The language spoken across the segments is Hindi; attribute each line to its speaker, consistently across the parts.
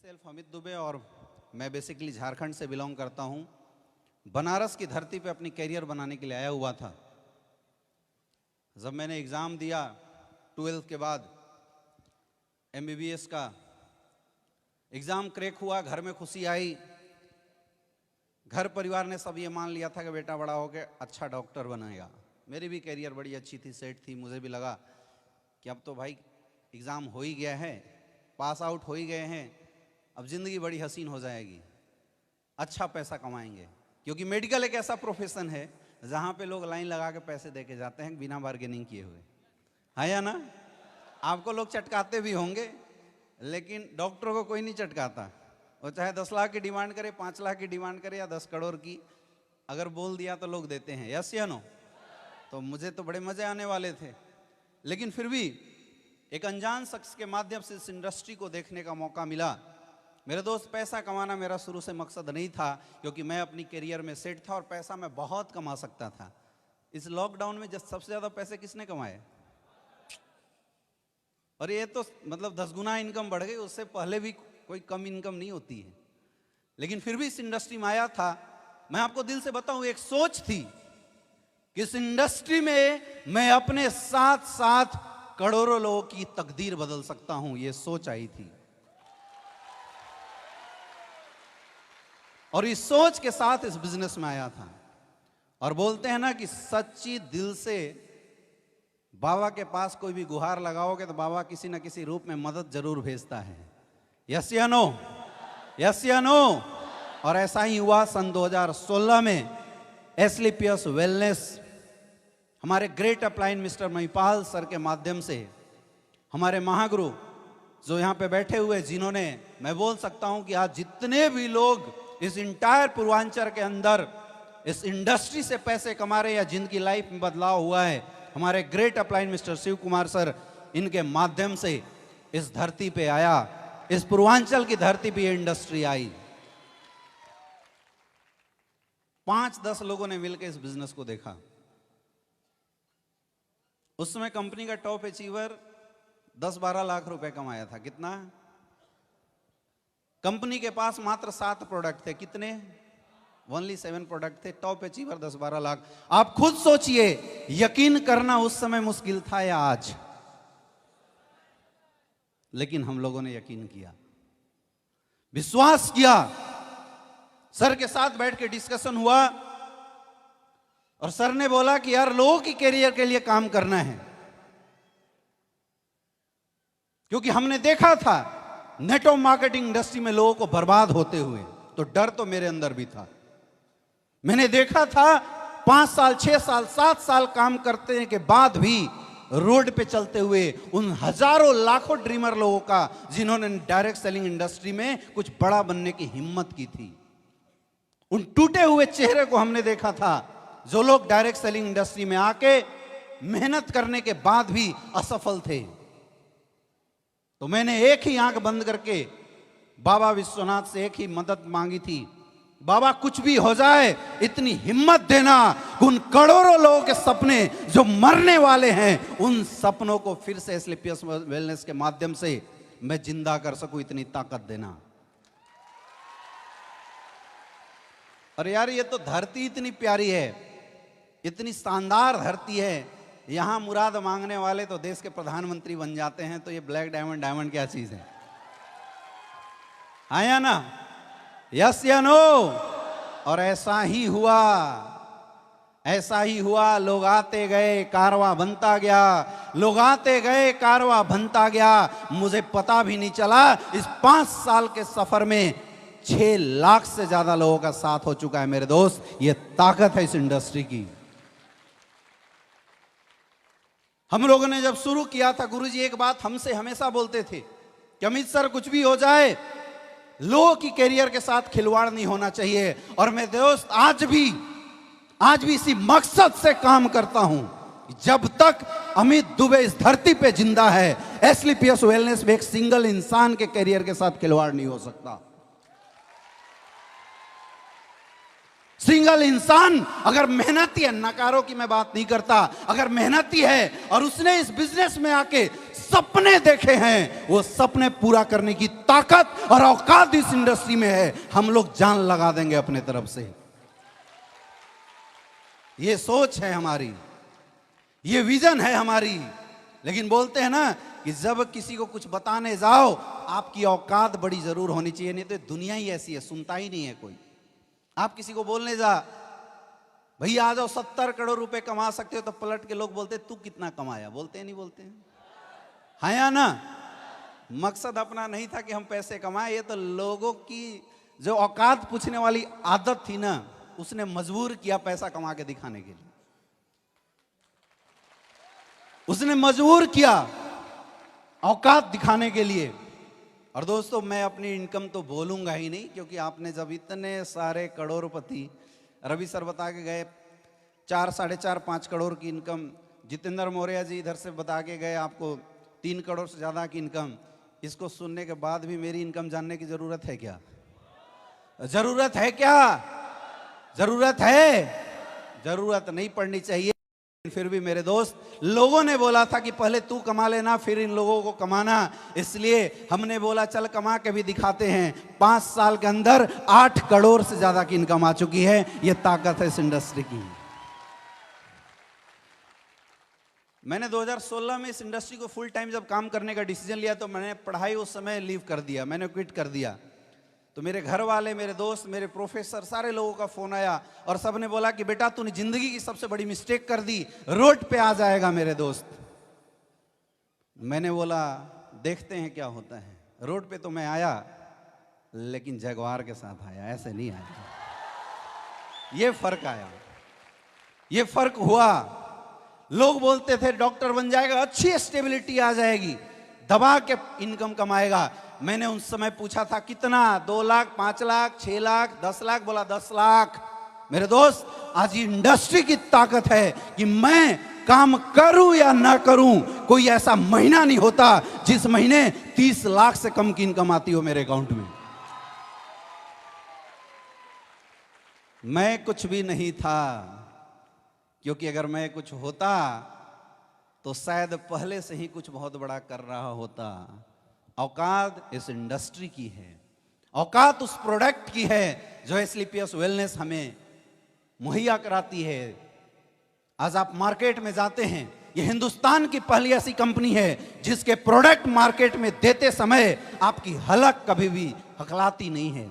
Speaker 1: सेल्फ अमित दुबे और मैं बेसिकली झारखंड से बिलोंग करता हूं। बनारस की धरती पे अपनी कैरियर बनाने के लिए आया हुआ था। जब मैंने एग्ज़ाम दिया 12th के बाद MBBS का एग्ज़ाम क्रैक हुआ, घर में खुशी आई। घर परिवार ने सब ये मान लिया था कि बेटा बड़ा होकर अच्छा डॉक्टर बनेगा। मेरी भी कैरियर बड़ी अच्छी थी, सेट थी। मुझे भी लगा कि अब तो भाई एग्ज़ाम हो ही गया है, पास आउट हो ही गए हैं, अब ज़िंदगी बड़ी हसीन हो जाएगी, अच्छा पैसा कमाएंगे। क्योंकि मेडिकल एक ऐसा प्रोफेशन है जहाँ पे लोग लाइन लगा के पैसे दे के जाते हैं बिना बार्गेनिंग किए हुए, है या ना? आपको लोग चटकाते भी होंगे, लेकिन डॉक्टरों को कोई नहीं चटकाता। वो चाहे 10 लाख की डिमांड करे, 5 लाख की डिमांड करे या 10 करोड़ की, अगर बोल दिया तो लोग देते हैं। यस या नो? तो मुझे तो बड़े मज़े आने वाले थे, लेकिन फिर भी एक अनजान शख्स के माध्यम से इस इंडस्ट्री को देखने का मौका मिला। मेरे दोस्त, पैसा कमाना मेरा शुरू से मकसद नहीं था, क्योंकि मैं अपनी करियर में सेट था और पैसा मैं बहुत कमा सकता था। इस लॉकडाउन में जब सबसे ज़्यादा पैसे किसने कमाए? और ये तो मतलब 10 गुना इनकम बढ़ गई, उससे पहले भी कोई कम इनकम नहीं होती है। लेकिन फिर भी इस इंडस्ट्री में आया था। मैं आपको दिल से बताऊं, एक सोच थी कि इस इंडस्ट्री में मैं अपने साथ साथ करोड़ों लोगों की तकदीर बदल सकता हूं, ये सोच आई थी। और इस सोच के साथ इस बिजनेस में आया था। और बोलते हैं ना कि सच्ची दिल से बाबा के पास कोई भी गुहार लगाओगे तो बाबा किसी न किसी रूप में मदद जरूर भेजता है। यस या नो? यस या नो? और ऐसा ही हुआ सन 2016 में एसलीपीएस वेलनेस हमारे great upline mister Mahipal sir के माध्यम से, हमारे महागुरु जो यहाँ पे बैठे हुए, जिन्होंने, मैं बोल सकता हूँ कि आज जितने भी लोग इस इंटायर पूर्वांचल के अंदर इस इंडस्ट्री से पैसे कमा रहे या जिनकी लाइफ में बदलाव हुआ है, हमारे great upline mister Shiv Kumar sir, इनके माध्यम से इस धरती पे आया, इस पूर्वांचल की धरती पे ये इंडस्ट्री आई। 5-10 लोगों ने मिलकर इस बिजनेस को देखा। उस समय कंपनी का टॉप अचीवर 10-12 लाख रुपए कमाया था। कितना? कंपनी के पास मात्र 7 प्रोडक्ट थे। कितने? ओनली 7 प्रोडक्ट थे। Top achiever 10-12 lakh. आप खुद सोचिए, यकीन करना उस समय मुश्किल था या आज? लेकिन हम लोगों ने यकीन किया, विश्वास किया। सर के साथ बैठ के डिस्कशन हुआ और सर ने बोला कि यार लोगों की कैरियर के लिए काम करना है, क्योंकि हमने देखा था नेटवर्क मार्केटिंग इंडस्ट्री में लोगों को बर्बाद होते हुए। तो डर तो मेरे अंदर भी था। मैंने देखा था 5 साल, 6 साल, 7 साल काम करने के बाद भी रोड पे चलते हुए उन हजारों लाखों ड्रीमर लोगों का, जिन्होंने डायरेक्ट सेलिंग इंडस्ट्री में कुछ बड़ा बनने की हिम्मत की थी, उन टूटे हुए चेहरे को हमने देखा था, जो लोग डायरेक्ट सेलिंग इंडस्ट्री में आके मेहनत करने के बाद भी असफल थे। तो मैंने एक ही आंख बंद करके बाबा विश्वनाथ से एक ही मदद मांगी थी, बाबा कुछ भी हो जाए इतनी हिम्मत देना, उन करोड़ों लोगों के सपने जो मरने वाले हैं, उन सपनों को फिर से एसलीपीएस वेलनेस के माध्यम से मैं जिंदा कर सकूं, इतनी ताकत देना। और यार ये तो धरती इतनी प्यारी है, इतनी शानदार धरती है, यहां मुराद मांगने वाले तो देश के प्रधानमंत्री बन जाते हैं। तो ये ब्लैक डायमंड, डायमंड क्या चीज है? आया ना? यस या नो? और ऐसा ही हुआ, ऐसा ही हुआ। लोग आते गए, कारवां बनता गया, लोग आते गए, कारवां बनता गया। मुझे पता भी नहीं चला इस 5 साल के सफर में 6 लाख से ज्यादा लोगों का साथ हो चुका है। मेरे दोस्त, ये ताकत है इस इंडस्ट्री की। हम लोगों ने जब शुरू किया था, गुरुजी एक बात हमसे हमेशा बोलते थे कि अमित सर, कुछ भी हो जाए लोगों की कैरियर के साथ खिलवाड़ नहीं होना चाहिए। और मैं दोस्त आज भी इसी मकसद से काम करता हूं, जब तक अमित दुबे इस धरती पे जिंदा है, एसलीपीएस वेलनेस में एक सिंगल इंसान के कैरियर के साथ खिलवाड़ नहीं हो सकता। सिंगल इंसान अगर मेहनती है, नकारों की मैं बात नहीं करता, अगर मेहनती है और उसने इस बिजनेस में आके सपने देखे हैं, वो सपने पूरा करने की ताकत और औकात इस इंडस्ट्री में है। हम लोग जान लगा देंगे अपने तरफ से। ये सोच है हमारी, ये विजन है हमारी। लेकिन बोलते हैं ना कि जब किसी को कुछ बताने जाओ, आपकी औकात बड़ी जरूर होनी चाहिए, नहीं तो दुनिया ही ऐसी है, सुनता ही नहीं है कोई। आप किसी को बोलने जा, भैया आ जाओ 70 करोड़ रुपए कमा सकते हो, तो पलट के लोग बोलते तू कितना कमाया, बोलते हैं नहीं बोलते हैं? हाँ या ना? मकसद अपना नहीं था कि हम पैसे कमाए, ये तो लोगों की जो औकात पूछने वाली आदत थी ना, उसने मजबूर किया पैसा कमा के दिखाने के लिए। उसने मजबूर किया औकात दिखाने के लिए। और दोस्तों, मैं अपनी इनकम तो बोलूंगा ही नहीं, क्योंकि आपने जब इतने सारे करोड़पति, रवि सर बता के गए 4, 4.5, 5 करोड़ की इनकम, जितेंद्र मौर्य जी इधर से बता के गए आपको 3 करोड़ से ज़्यादा की इनकम। इसको सुनने के बाद भी मेरी इनकम जानने की ज़रूरत है क्या? ज़रूरत है क्या? ज़रूरत है? ज़रूरत नहीं पड़नी चाहिए। फिर भी मेरे दोस्त, लोगों ने बोला था कि पहले तू कमा लेना, फिर इन लोगों को कमाना, इसलिए हमने बोला चल कमा के भी दिखाते हैं। 5 साल के अंदर 8 करोड़ से ज्यादा की इनकम आ चुकी है। यह ताकत है इस इंडस्ट्री की। मैंने 2016 में इस इंडस्ट्री को फुल टाइम जब काम करने का डिसीजन लिया, तो मैंने पढ़ाई उस समय लीव कर दिया, मैंने क्विट कर दिया। तो मेरे घर वाले, मेरे दोस्त, मेरे प्रोफेसर, सारे लोगों का फोन आया और सब ने बोला कि बेटा तूने जिंदगी की सबसे बड़ी मिस्टेक कर दी, रोड पे आ जाएगा मेरे दोस्त। मैंने बोला देखते हैं क्या होता है। रोड पे तो मैं आया, लेकिन जगवार के साथ आया, ऐसे नहीं आया। ये फर्क आया, ये फर्क हुआ। लोग बोलते थे डॉक्टर बन जाएगा, अच्छी स्टेबिलिटी आ जाएगी, दबा के इनकम कमाएगा। मैंने उस समय पूछा था कितना, 2 लाख, 5 लाख, 6 लाख, 10 लाख, बोला 10 लाख। मेरे दोस्त, आज इंडस्ट्री की ताकत है कि मैं काम करूं या ना करूं, कोई ऐसा महीना नहीं होता जिस महीने 30 लाख से कम की इनकम आती हो मेरे अकाउंट में। मैं कुछ भी नहीं था, क्योंकि अगर मैं कुछ होता तो शायद पहले से ही कुछ बहुत बड़ा कर रहा होता। औकात इस इंडस्ट्री की है, औकात उस प्रोडक्ट की है जो एस्क्लेपियस वेलनेस हमें मुहैया कराती है। आज आप मार्केट में जाते हैं, ये हिंदुस्तान की पहली ऐसी कंपनी है जिसके प्रोडक्ट मार्केट में देते समय आपकी हलक कभी भी हकलाती नहीं है,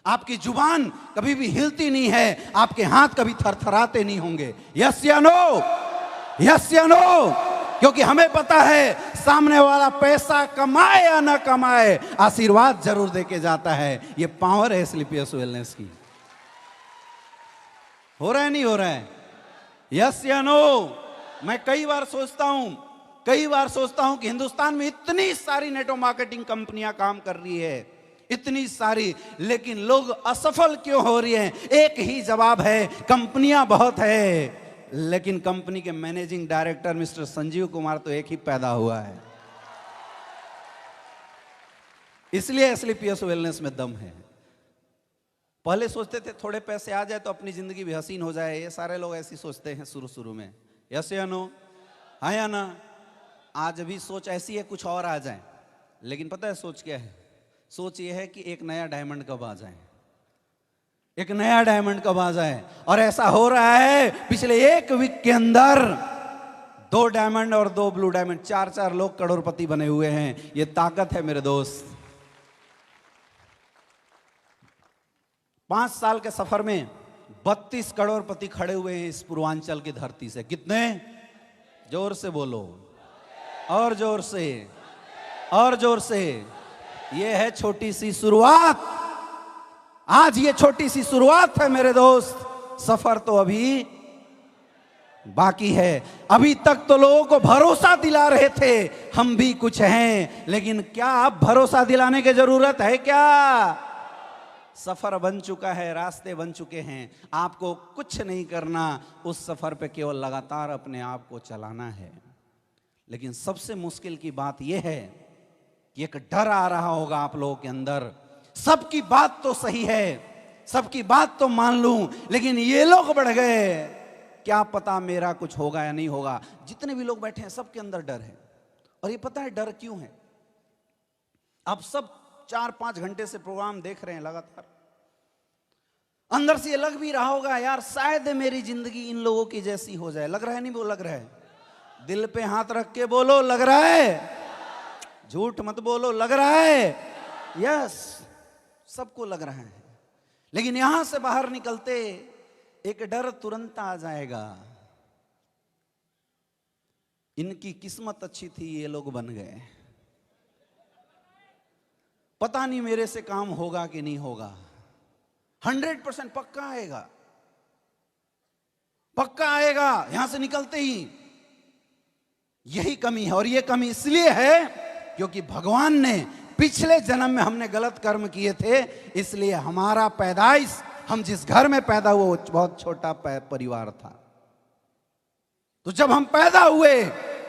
Speaker 1: आपकी जुबान कभी भी हिलती नहीं है, आपके हाथ कभी थरथराते नहीं होंगे। यस या नो? यस या नो? क्योंकि हमें पता है सामने वाला पैसा कमाए या ना कमाए, आशीर्वाद जरूर देके जाता है। ये पावर है एस्क्लेपियस वेलनेस की। हो रहा है नहीं हो रहा है? यस या नो? मैं कई बार सोचता हूं कि हिंदुस्तान में इतनी सारी नेटवर्क मार्केटिंग कंपनियां काम कर रही है, इतनी सारी, लेकिन लोग असफल क्यों हो रही हैं? एक ही जवाब है, कंपनियां बहुत है, लेकिन कंपनी के managing director mister Sanjeev Kumar तो एक ही पैदा हुआ है। इसलिए एस्क्लेपियस वेलनेस में दम है। पहले सोचते थे थोड़े पैसे आ जाए तो अपनी जिंदगी भी हसीन हो जाए, ये सारे लोग ऐसी सोचते हैं शुरू में। यस या नो? हाँ या ना? आज भी सोच ऐसी है कुछ और आ जाए, लेकिन पता है सोच क्या है? सोच ये है कि एक नया डायमंड कब आ जाए, एक नया डायमंड कब आ जाए। और ऐसा हो रहा है, पिछले 1 वीक के अंदर 2 डायमंड और 2 ब्लू डायमंड, 4 लोग करोड़पति बने हुए हैं। ये ताकत है मेरे दोस्त। 5 साल के सफर में 32 करोड़पति खड़े हुए हैं इस पूर्वांचल की धरती से। कितने? जोर से बोलो, और जोर से, और जोर से। ये है छोटी सी शुरुआत। आज ये छोटी सी शुरुआत है मेरे दोस्त, सफर तो अभी बाकी है। अभी तक तो लोगों को भरोसा दिला रहे थे हम भी कुछ हैं, लेकिन क्या अब भरोसा दिलाने की जरूरत है क्या? सफर बन चुका है, रास्ते बन चुके हैं, आपको कुछ नहीं करना, उस सफर पे केवल लगातार अपने आप को चलाना है। लेकिन सबसे मुश्किल की बात यह है कि एक डर आ रहा होगा आप लोगों के अंदर। सबकी बात तो सही है, सबकी बात तो मान लूं, लेकिन ये लोग बढ़ गए, क्या पता मेरा कुछ होगा या नहीं होगा। जितने भी लोग बैठे हैं सबके अंदर डर है। और ये पता है डर क्यों है? आप सब 4-5 घंटे से प्रोग्राम देख रहे हैं लगातार, अंदर से ये लग भी रहा होगा यार शायद मेरी जिंदगी इन लोगों की जैसी हो जाए। लग रहा है नहीं? वो लग रहा है। दिल पे हाथ रख के बोलो, लग रहा है? झूठ मत बोलो, लग रहा है? यस, सबको लग रहा है। लेकिन यहां से बाहर निकलते एक डर तुरंत आ जाएगा, इनकी किस्मत अच्छी थी, ये लोग बन गए, पता नहीं मेरे से काम होगा कि नहीं होगा। 100% पक्का आएगा, पक्का आएगा यहां से निकलते ही। यही कमी है, और ये कमी इसलिए है क्योंकि भगवान ने पिछले जन्म में हमने गलत कर्म किए थे, इसलिए हमारा पैदाइश, हम जिस घर में पैदा हुए वो बहुत छोटा परिवार था। तो जब हम पैदा हुए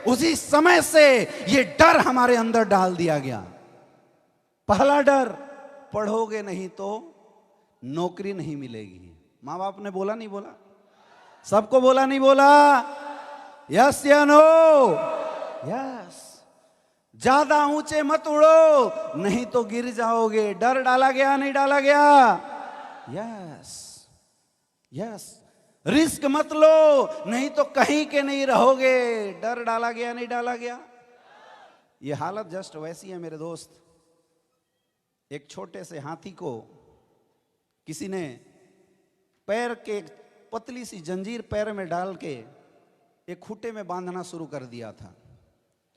Speaker 1: उसी समय से ये डर हमारे अंदर डाल दिया गया। पहला डर, पढ़ोगे नहीं तो नौकरी नहीं मिलेगी। माँ बाप ने बोला नहीं बोला? सबको बोला नहीं बोला? यस या नो? यस। ज्यादा ऊंचे मत उड़ो नहीं तो गिर जाओगे। डर डाला गया नहीं डाला गया? Yes yes. रिस्क मत लो नहीं तो कहीं के नहीं रहोगे। डर डाला गया नहीं डाला गया? ये हालत जस्ट वैसी है मेरे दोस्त। एक छोटे से हाथी को किसी ने पैर के पतली सी जंजीर पैर में डाल के एक खूंटे में बांधना शुरू कर दिया था।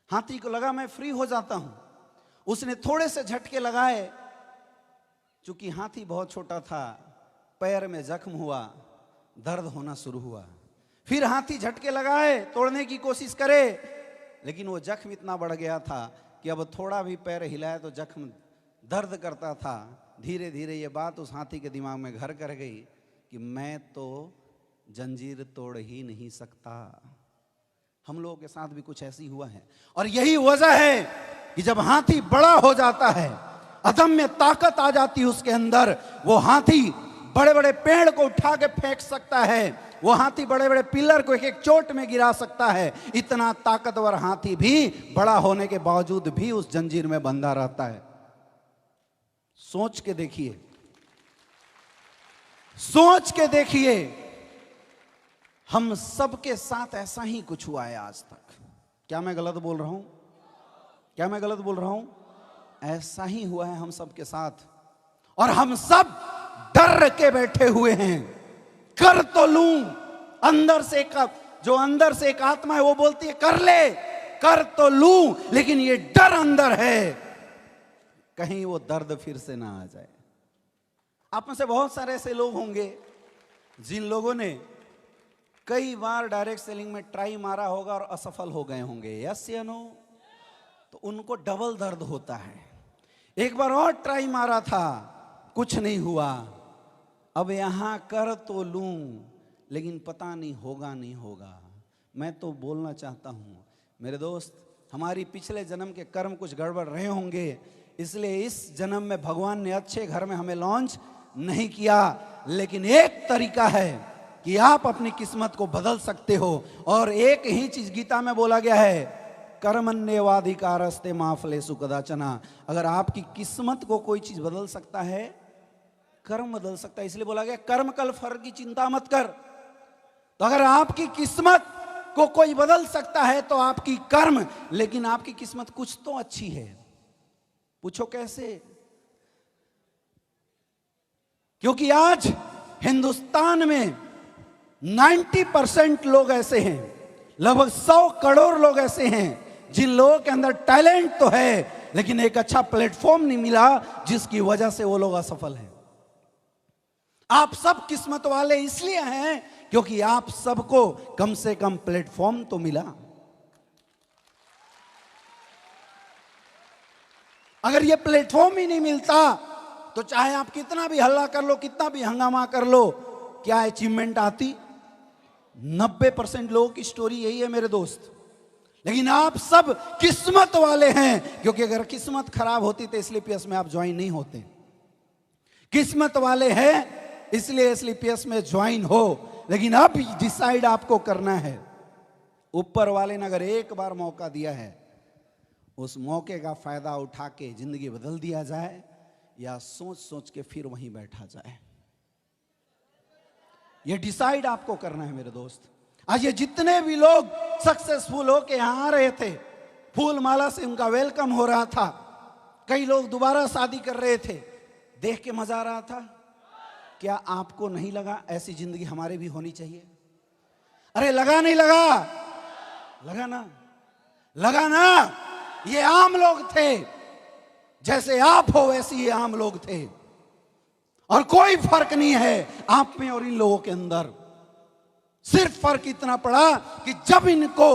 Speaker 1: हाथी को लगा मैं फ्री हो जाता हूं। उसने थोड़े से झटके लगाए, चूंकि हाथी बहुत छोटा था, पैर में जख्म हुआ, दर्द होना शुरू हुआ। फिर हाथी झटके लगाए, तोड़ने की कोशिश करे, लेकिन वो जख्म इतना बढ़ गया था कि अब थोड़ा भी पैर हिलाया तो जख्म दर्द करता था। धीरे धीरे ये बात उस हाथी के दिमाग में घर कर गई कि मैं तो जंजीर तोड़ ही नहीं सकता। हम लोगों के साथ भी कुछ ऐसी हुआ है। और यही वजह है कि जब हाथी बड़ा हो जाता है, अदम्य ताकत आ जाती है उसके अंदर, वो हाथी बड़े बड़े पेड़ को उठा के फेंक सकता है, वो हाथी बड़े बड़े पिलर को एक एक चोट में गिरा सकता है। इतना ताकतवर हाथी भी बड़ा होने के बावजूद भी उस जंजीर में बंधा रहता है। सोच के देखिए, सोच के देखिए, हम सबके साथ ऐसा ही कुछ हुआ है आज तक। क्या मैं गलत बोल रहा हूं? क्या मैं गलत बोल रहा हूं? ऐसा ही हुआ है हम सबके साथ। और हम सब डर के बैठे हुए हैं। कर तो लूं, अंदर से जो अंदर से एक आत्मा है वो बोलती है कर ले, कर तो लूं, लेकिन ये डर अंदर है, कहीं वो दर्द फिर से ना आ जाए। आप में से बहुत सारे ऐसे लोग होंगे जिन लोगों ने कई बार डायरेक्ट सेलिंग में ट्राई मारा होगा और असफल हो गए होंगे। यस या नो? तो उनको डबल दर्द होता है। एक बार और ट्राई मारा था, कुछ नहीं हुआ, अब यहां कर तो लूं, लेकिन पता नहीं होगा नहीं होगा। मैं तो बोलना चाहता हूं मेरे दोस्त, हमारी पिछले जन्म के कर्म कुछ गड़बड़ रहे होंगे, इसलिए इस जन्म में भगवान ने अच्छे घर में हमें लॉन्च नहीं किया। लेकिन एक तरीका है कि आप अपनी किस्मत को बदल सकते हो। और एक ही चीज गीता में बोला गया है, कर्मण्येवाधिकारस्ते मा फलेषु कदाचन। अगर आपकी किस्मत को कोई चीज बदल सकता है, कर्म बदल सकता है। इसलिए बोला गया कर्म कल फल की चिंता मत कर। तो अगर आपकी किस्मत को कोई बदल सकता है तो आपकी कर्म, लेकिन आपकी किस्मत कुछ तो अच्छी है। पूछो कैसे? क्योंकि आज हिंदुस्तान में 90% लोग ऐसे हैं, लगभग 100 करोड़ लोग ऐसे हैं जिन लोगों के अंदर टैलेंट तो है, लेकिन एक अच्छा प्लेटफॉर्म नहीं मिला, जिसकी वजह से वो लोग असफल हैं। आप सब किस्मत वाले इसलिए हैं क्योंकि आप सबको कम से कम प्लेटफॉर्म तो मिला। अगर ये प्लेटफॉर्म ही नहीं मिलता तो चाहे आप कितना भी हल्ला कर लो, कितना भी हंगामा कर लो, क्या अचीवमेंट आती? 90% लोगों की स्टोरी यही है मेरे दोस्त। लेकिन आप सब किस्मत वाले हैं, क्योंकि अगर किस्मत खराब होती तो इसलिए पीएस में आप ज्वाइन नहीं होते। किस्मत वाले हैं
Speaker 2: इसलिए एसलीपीएस में ज्वाइन हो, लेकिन अब डिसाइड आपको करना है। ऊपर वाले ने अगर एक बार मौका दिया है, उस मौके का फायदा उठा के जिंदगी बदल दिया जाए, या सोच सोच के फिर वहीं बैठा जाए। ये डिसाइड आपको करना है मेरे दोस्त। आज ये जितने भी लोग सक्सेसफुल हो के यहां आ रहे थे, फूल माला से उनका वेलकम हो रहा था, कई लोग दोबारा शादी कर रहे थे, देख के मजा आ रहा था। क्या आपको नहीं लगा ऐसी जिंदगी हमारे भी होनी चाहिए? अरे लगा नहीं लगा? लगा ना, लगा ना। ये आम लोग थे, जैसे आप हो वैसे ये आम लोग थे, और कोई फर्क नहीं है आप में और इन लोगों के अंदर। सिर्फ फर्क इतना पड़ा कि जब इनको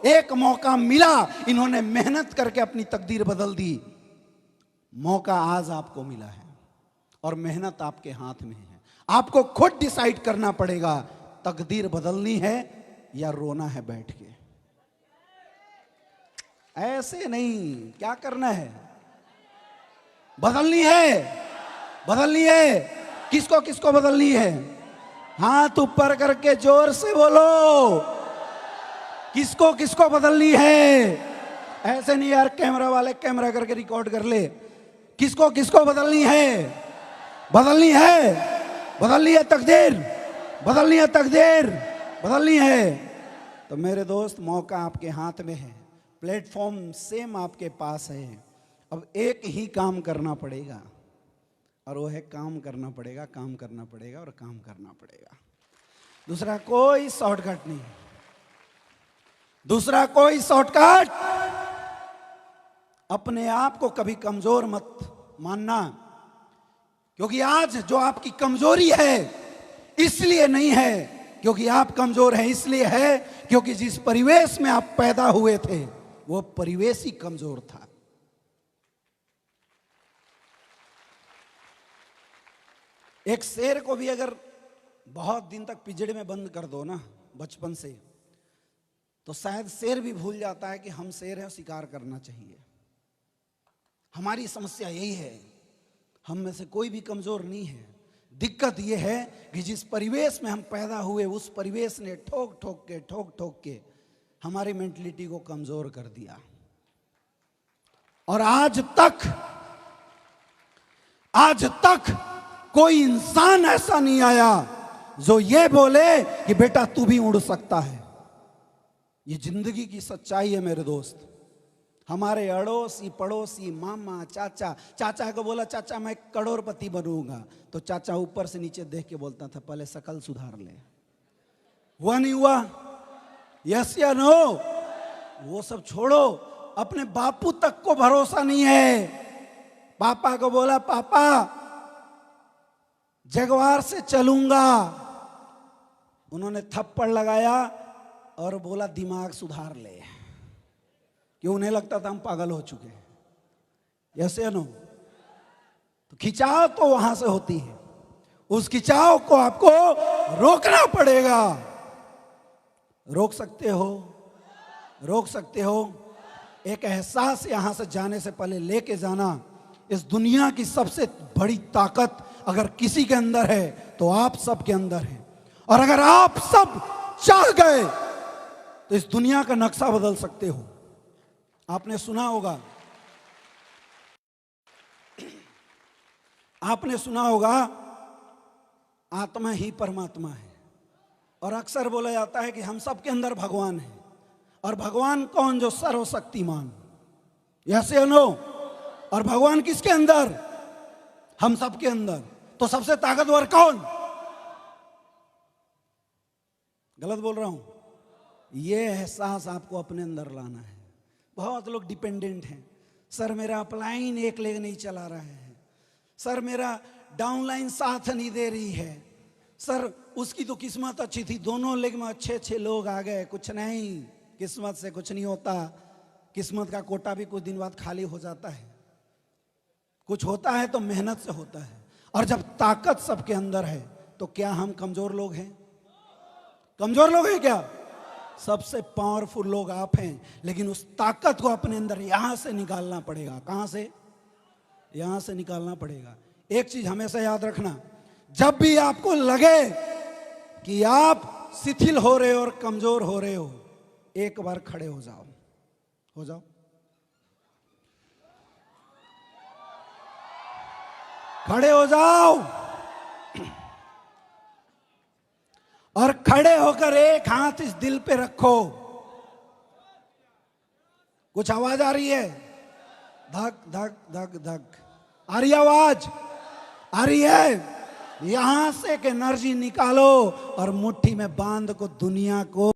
Speaker 2: एक मौका मिला, इन्होंने मेहनत करके अपनी तकदीर बदल दी। मौका आज आपको मिला है और मेहनत आपके हाथ में है। आपको खुद डिसाइड करना पड़ेगा, तकदीर बदलनी है या रोना है बैठ के। ऐसे नहीं, क्या करना है? बदलनी है, बदलनी है। किसको किसको बदलनी है? हाथ ऊपर करके जोर से बोलो, किसको किसको बदलनी है? ऐसे नहीं यार, कैमरा वाले कैमरा करके रिकॉर्ड कर ले। किसको किसको बदलनी है? बदलनी है, बदलनी है तकदीर, बदलनी है तकदीर, बदलनी है। तो मेरे दोस्त, मौका आपके हाथ में है, प्लेटफॉर्म सेम आपके पास है। अब एक ही काम करना पड़ेगा, और वो है काम करना पड़ेगा, काम करना पड़ेगा और काम करना पड़ेगा। दूसरा कोई शॉर्टकट नहीं, दूसरा कोई शॉर्टकट। अपने आप को कभी कमजोर मत मानना, क्योंकि आज जो आपकी कमजोरी है इसलिए नहीं है क्योंकि आप कमजोर हैं, इसलिए है क्योंकि जिस परिवेश में आप पैदा हुए थे वो परिवेश ही कमजोर था। एक शेर को भी अगर बहुत दिन तक पिंजड़े में बंद कर दो ना बचपन से, तो शायद शेर भी भूल जाता है कि हम शेर हैं, शिकार करना चाहिए। हमारी समस्या यही है, हम में से कोई भी कमजोर नहीं है। दिक्कत यह है कि जिस परिवेश में हम पैदा हुए, उस परिवेश ने ठोक ठोक के हमारी मेंटलिटी को कमजोर कर दिया। और आज तक कोई इंसान ऐसा नहीं आया जो ये बोले कि बेटा तू भी उड़ सकता है। ये जिंदगी की सच्चाई है मेरे दोस्त। हमारे अड़ोसी पड़ोसी, मामा, चाचा को बोला चाचा मैं करोड़पति बनूंगा, तो चाचा ऊपर से नीचे देख के बोलता था पहले शकल सुधार ले। हुआ नहीं हुआ? यस या नो? वो सब छोड़ो, अपने बापू तक को भरोसा नहीं है। पापा को बोला पापा जगवार से चलूंगा, उन्होंने थप्पड़ लगाया और बोला दिमाग सुधार ले, कि उन्हें लगता था हम पागल हो चुके हैं। यस या नो? तो खिंचाव तो वहां से होती है, उस खिंचाव को आपको रोकना पड़ेगा। रोक सकते हो? रोक सकते हो? एक एहसास यहां से जाने से पहले लेके जाना, इस दुनिया की सबसे बड़ी ताकत अगर किसी के अंदर है तो आप सब के अंदर है। और अगर आप सब चाह गए तो इस दुनिया का नक्शा बदल सकते हो। आपने सुना होगा, आपने सुना होगा आत्मा ही परमात्मा है, और अक्सर बोला जाता है कि हम सब के अंदर भगवान है। और भगवान कौन? जो सर्वशक्तिमान। यस या नो? और भगवान किसके अंदर? हम सब के अंदर। तो सबसे ताकतवर कौन? गलत बोल रहा हूं? यह एहसास आपको अपने अंदर लाना है। बहुत लोग डिपेंडेंट हैं। सर मेरा अपलाइन एक लेग नहीं चला रहा है, सर मेरा डाउनलाइन साथ नहीं दे रही है, सर उसकी तो किस्मत अच्छी थी, दोनों लेग में अच्छे लोग आ गए। कुछ नहीं, किस्मत से कुछ नहीं होता। किस्मत का कोटा भी कुछ दिन बाद खाली हो जाता है। कुछ होता है तो मेहनत से होता है। और जब ताकत सबके अंदर है तो क्या हम कमजोर लोग हैं? कमजोर लोग हैं क्या? सबसे पावरफुल लोग आप हैं। लेकिन उस ताकत को अपने अंदर यहां से निकालना पड़ेगा। कहां से? यहां से निकालना पड़ेगा। एक चीज हमेशा याद रखना, जब भी आपको लगे कि आप शिथिल हो रहे हो और कमजोर हो रहे हो, एक बार खड़े हो जाओ। हो जाओ, खड़े हो जाओ। और खड़े होकर एक हाथ इस दिल पे रखो। कुछ आवाज आ रही है? धक धक धक धक आ रही आवाज? आ रही है? यहां से एक एनर्जी निकालो और मुट्ठी में बांध को दुनिया को